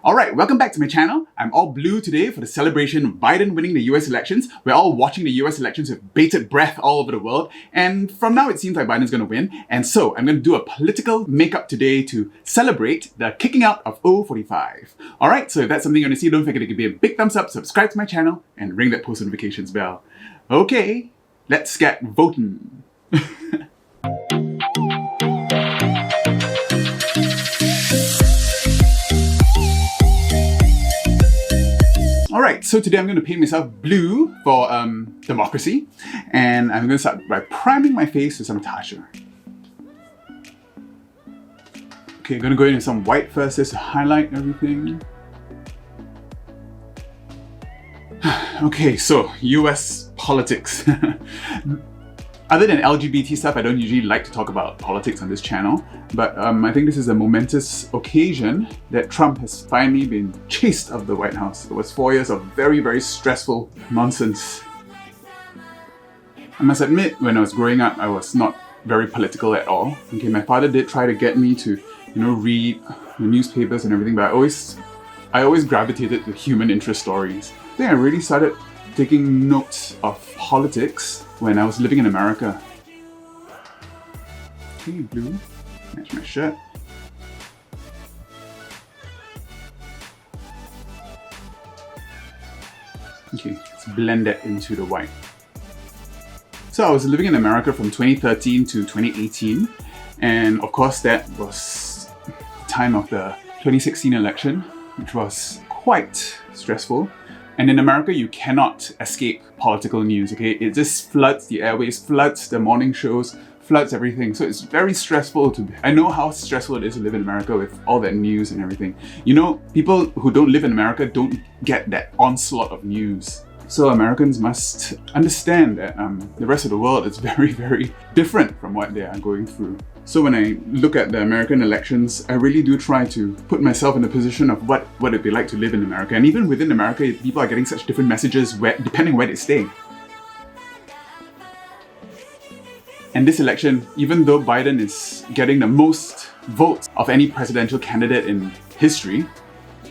Alright, welcome back to my channel. I'm all blue today for the celebration of Biden winning the US elections. We're all watching the US elections with bated breath all over the world, and from now it seems like Biden's gonna win. And so I'm gonna do a political makeup today to celebrate the kicking out of 045. Alright, so if that's something you want to see, don't forget to give me a big thumbs up, subscribe to my channel, and ring that post notifications bell. Okay, let's get voting. Alright, so today I'm going to paint myself blue for democracy, and I'm going to start by priming my face with some TATCHA. Okay, I'm going to go in with some white first just to highlight everything. Okay, so US politics. Other than LGBT stuff, I don't usually like to talk about politics on this channel, but I think this is a momentous occasion that Trump has finally been chased out of the White House. It was 4 years of very, very stressful nonsense. I must admit, when I was growing up, I was not very political at all. Okay, my father did try to get me to, read the newspapers and everything, but I always gravitated to human interest stories. I think I really started taking notes of politics when I was living in America. Okay, blue, match my shirt. Okay, let's blend that into the white. So I was living in America from 2013 to 2018, and of course that was the time of the 2016 election, which was quite stressful. And in America, you cannot escape political news, okay? It just floods the airwaves, floods the morning shows, floods everything. So it's very stressful I know how stressful it is to live in America with all that news and everything. People who don't live in America don't get that onslaught of news. So Americans must understand that the rest of the world is very, very different from what they are going through. So when I look at the American elections, I really do try to put myself in a position of what it'd be like to live in America. And even within America, people are getting such different messages depending where they stay. And this election, even though Biden is getting the most votes of any presidential candidate in history,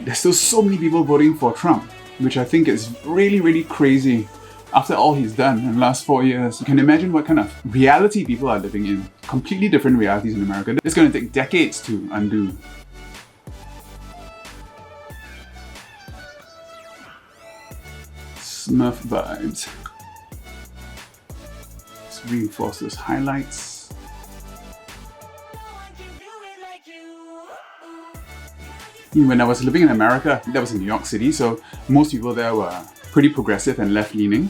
there's still so many people voting for Trump, which I think is really, really crazy. After all he's done in the last 4 years, you can imagine what kind of reality people are living in. Completely different realities in America. It's going to take decades to undo. Smurf vibes. Let's reinforce those highlights. When I was living in America, that was in New York City, so most people there were pretty progressive and left-leaning.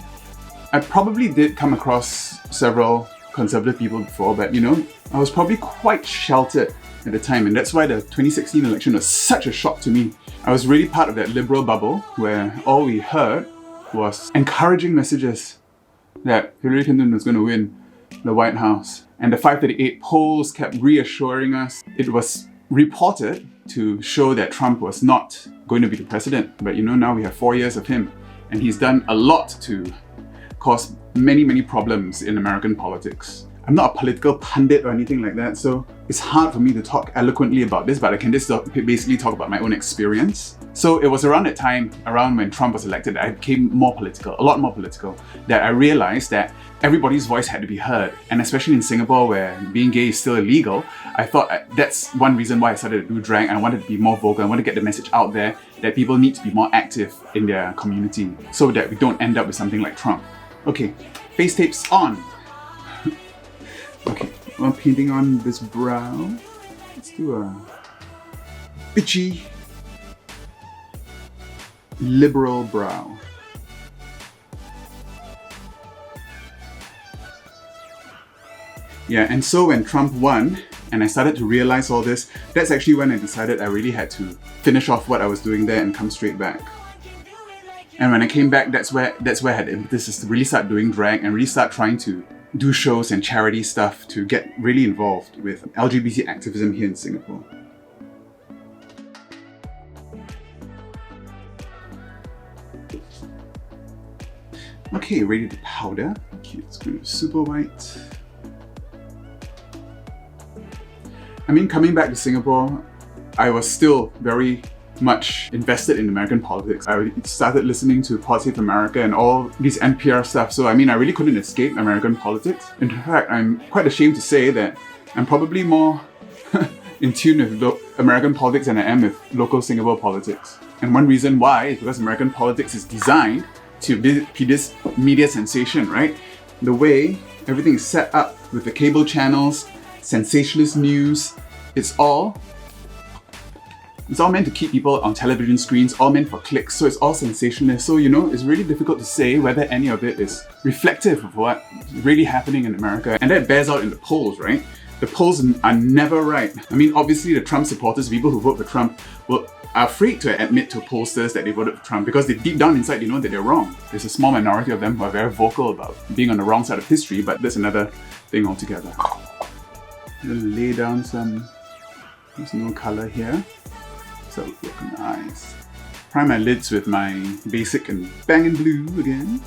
I probably did come across several conservative people before, but I was probably quite sheltered at the time, and that's why the 2016 election was such a shock to me. I was really part of that liberal bubble where all we heard was encouraging messages that Hillary Clinton was going to win the White House. And the 538 polls kept reassuring us. It was reported to show that Trump was not going to be the president, but now we have 4 years of him. And he's done a lot to cause many, many problems in American politics. I'm not a political pundit or anything like that, so it's hard for me to talk eloquently about this, but I can just basically talk about my own experience. So it was around that time, around when Trump was elected, that I became more political, a lot more political, that I realized that everybody's voice had to be heard. And especially in Singapore, where being gay is still illegal, I thought that's one reason why I started to do drag, and I wanted to be more vocal. I wanted to get the message out there that people need to be more active in their community so that we don't end up with something like Trump. Okay, face tapes on. Okay, I'm painting on this brow. Let's do a bitchy liberal brow. Yeah, and so when Trump won, and I started to realize all this, that's actually when I decided I really had to finish off what I was doing there and come straight back. And when I came back, that's where I had the impetus to really start doing drag and really start trying to do shows and charity stuff to get really involved with LGBT activism here in Singapore. Okay, ready to powder. Okay, let's go super white. I mean, coming back to Singapore, I was still very much invested in American politics. I started listening to Pod Save America and all these NPR stuff, so I mean, I really couldn't escape American politics. In fact, I'm quite ashamed to say that I'm probably more in tune with American politics than I am with local Singapore politics. And one reason why is because American politics is designed to be this media sensation, right? The way everything is set up with the cable channels, sensationalist news, it's all meant to keep people on television screens, all meant for clicks, so it's all sensationalist. So, you know, it's really difficult to say whether any of it is reflective of what's really happening in America. And that bears out in the polls, right? The polls are never right. I mean, obviously the Trump supporters, people who vote for Trump, are afraid to admit to pollsters that they voted for Trump because deep down inside they know that they're wrong. There's a small minority of them who are very vocal about being on the wrong side of history, but that's another thing altogether. I'm gonna lay down some, there's no color here, so it'll look nice. Prime my lids with my basic and Bangin blue again.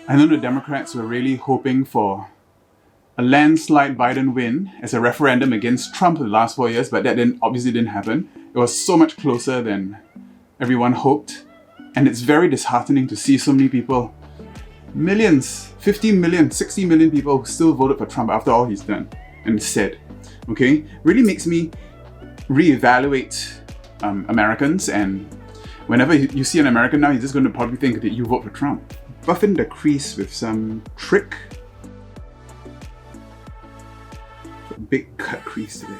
I know the Democrats were really hoping for a landslide Biden win as a referendum against Trump in the last 4 years, but that obviously didn't happen. It was so much closer than everyone hoped. And it's very disheartening to see so many people, millions, 50 million, 60 million people who still voted for Trump after all he's done and said. Okay? Really makes me reevaluate Americans, and whenever you see an American now, you're just going to probably think that you vote for Trump. Buff in the crease with some CHIC. Big cut crease today.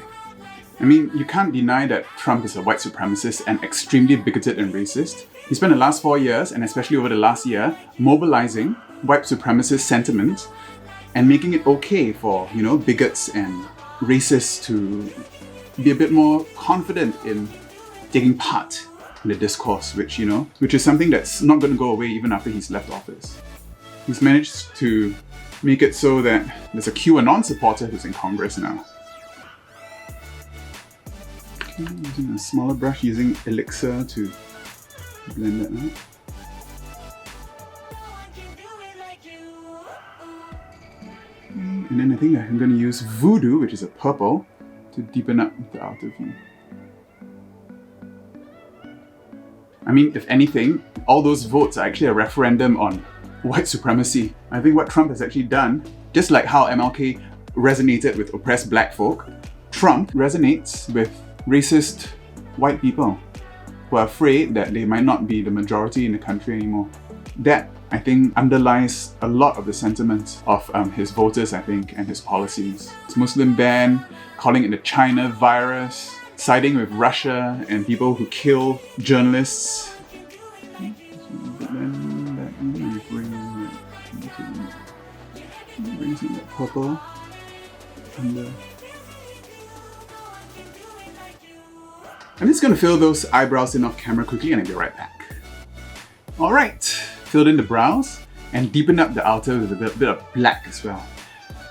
I mean, you can't deny that Trump is a white supremacist and extremely bigoted and racist. He spent the last 4 years, and especially over the last year, mobilizing white supremacist sentiment and making it okay for, you know, bigots and racists to be a bit more confident in taking part in the discourse, which is something that's not going to go away even after he's left office. He's managed to make it so that there's a QAnon supporter who's in Congress now. Okay, using a smaller brush, using Elixir to blend that out. And then I think I'm going to use Voodoo, which is a purple, to deepen up the outer V. I mean, if anything, all those votes are actually a referendum on white supremacy. I think what Trump has actually done, just like how MLK resonated with oppressed black folk, Trump resonates with racist white people who are afraid that they might not be the majority in the country anymore. That, I think, underlies a lot of the sentiments of his voters, I think, and his policies. His Muslim ban, calling it the China virus, siding with Russia and people who kill journalists. Bring some that purple under. I'm just gonna fill those eyebrows in off camera quickly and I'll be right back. Alright, filled in the brows and deepened up the outer with a bit of black as well.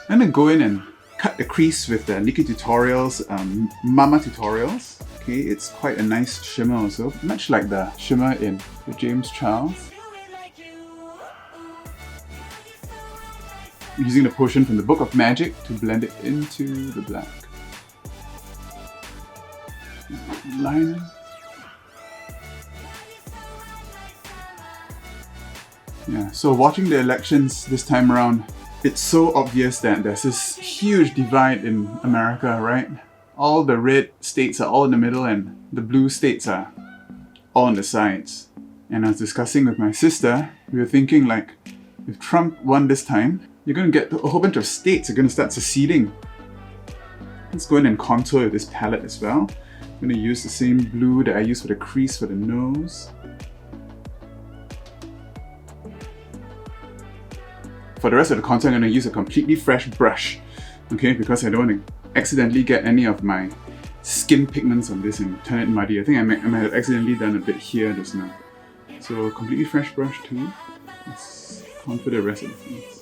I'm gonna go in and cut the crease with the Nikki Tutorials Mama Tutorials. Okay, it's quite a nice shimmer also, much like the shimmer in the James Charles. Using the potion from the Book of Magic to blend it into the black. Liner. Yeah, so watching the elections this time around, it's so obvious that there's this huge divide in America, right? All the red states are all in the middle and the blue states are all on the sides. And I was discussing with my sister, we were thinking like, if Trump won this time, you're going to get a whole bunch of states are going to start seceding. Let's go in and contour with this palette as well. I'm going to use the same blue that I used for the crease for the nose. For the rest of the contour, I'm going to use a completely fresh brush, okay, because I don't want to accidentally get any of my skin pigments on this and turn it muddy. I think I might have accidentally done a bit here just now. So, completely fresh brush too. Let's contour the rest of the face.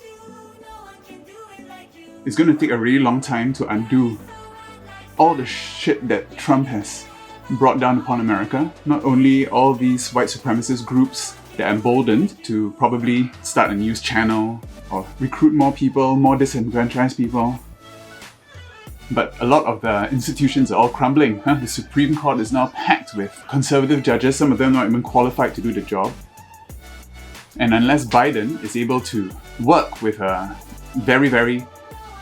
It's going to take a really long time to undo all the shit that Trump has brought down upon America. Not only all these white supremacist groups that are emboldened to probably start a news channel or recruit more people, more disenfranchised people. but a lot of the institutions are all crumbling. The Supreme Court is now packed with conservative judges, some of them not even qualified to do the job. And unless Biden is able to work with a very, very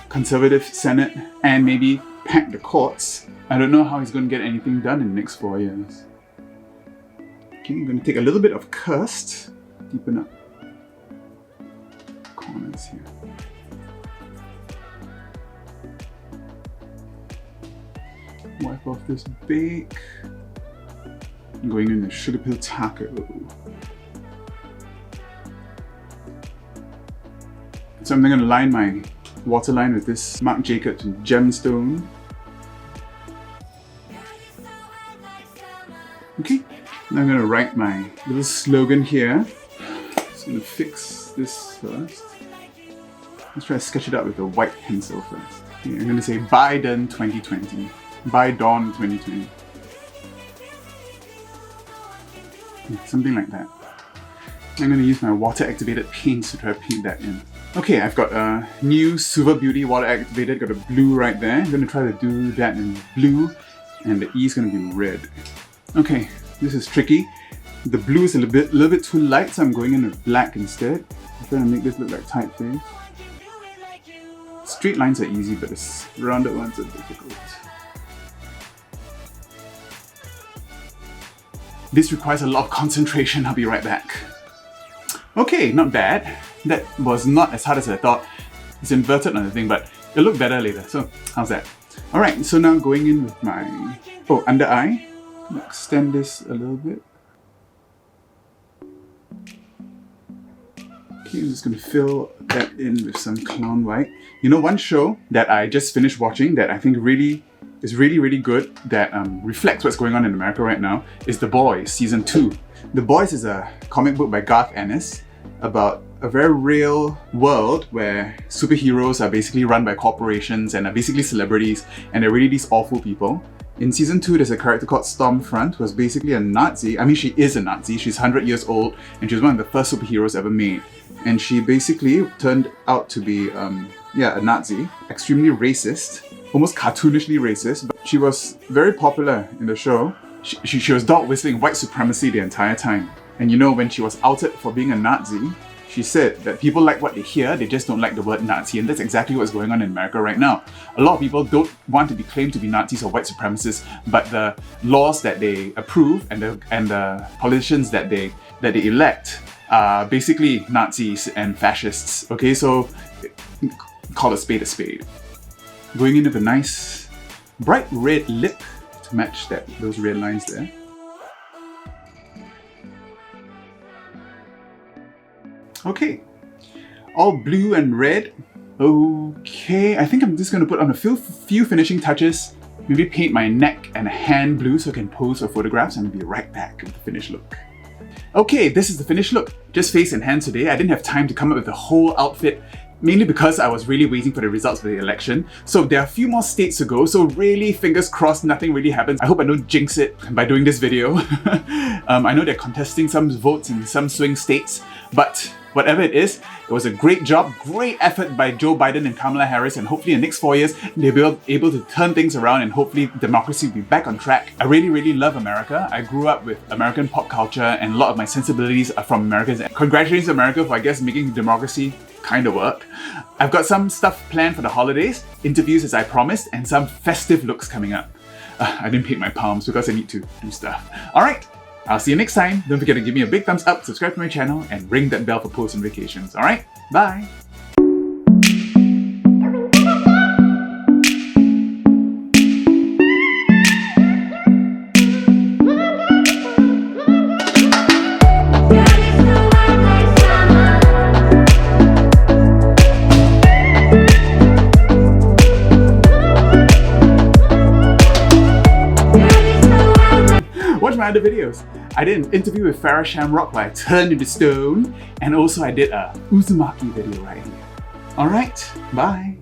conservative Senate and maybe pack the courts, I don't know how he's going to get anything done in the next 4 years. Okay, I'm going to take a little bit of Cursed, deepen up corners here. Wipe off this bake. I'm going in the SUGARPILL Tako. So I'm going to line my waterline with this Marc Jacobs Gemstoned. Okay, now I'm going to write my little slogan here. Just going to fix this first. Let's try to sketch it out with a white pencil first. Okay, I'm going to say Biden 2020. By dawn 2020. Something like that. I'm going to use my water activated paints to try to paint that in. Okay, I've got a new SUVA Beauty water activated, got a blue right there. I'm going to try to do that in blue, and the E is going to be red. Okay, this is tricky. The blue is a little bit too light, so I'm going in with black instead. I'm trying to make this look like typeface. Straight lines are easy, but the rounded ones are difficult. This requires a lot of concentration. I'll be right back. Okay, not bad. That was not as hard as I thought. It's inverted on the thing, but it'll look better later. So, how's that? Alright, so now going in with my under eye. Extend this a little bit. Okay, I'm just going to fill that in with some clown white. You know, one show that I just finished watching that I think is really good, that reflects what's going on in America right now, is The Boys Season 2. The Boys is a comic book by Garth Ennis about a very real world where superheroes are basically run by corporations and are basically celebrities, and they're really these awful people. In Season 2, there's a character called Stormfront, who was basically a Nazi. I mean, she is a Nazi. She's 100 years old, and she was one of the first superheroes ever made. And she basically turned out to be, a Nazi, extremely racist, almost cartoonishly racist, but she was very popular in the show. She was dog whistling white supremacy the entire time. And you know, when she was outed for being a Nazi, she said that people like what they hear, they just don't like the word Nazi, and that's exactly what's going on in America right now. A lot of people don't want to be claimed to be Nazis or white supremacists, but the laws that they approve and the politicians that they elect are basically Nazis and fascists. Okay, so call a spade a spade. Going in with a nice bright red lip to match those red lines there. Okay, all blue and red. Okay, I think I'm just going to put on a few finishing touches. Maybe paint my neck and hand blue so I can pose for photographs, and I'll be right back with the finished look. Okay, this is the finished look. Just face and hands today. I didn't have time to come up with the whole outfit, mainly because I was really waiting for the results of the election. So there are a few more states to go, so really fingers crossed nothing really happens. I hope I don't jinx it by doing this video. I know they're contesting some votes in some swing states, but whatever it is, it was a great job, great effort by Joe Biden and Kamala Harris, and hopefully in the next 4 years, they'll be able to turn things around and hopefully democracy will be back on track. I really love America. I grew up with American pop culture and a lot of my sensibilities are from Americans. Congratulations America for, I guess, making democracy kind of work. I've got some stuff planned for the holidays, interviews as I promised, and some festive looks coming up. I didn't paint my palms because I need to do stuff. Alright, I'll see you next time. Don't forget to give me a big thumbs up, subscribe to my channel, and ring that bell for post notifications. Alright, bye! Watch my other videos. I did an interview with Farrah Shamrock where I turned into stone, and also I did a Uzumaki video right here. Alright, bye!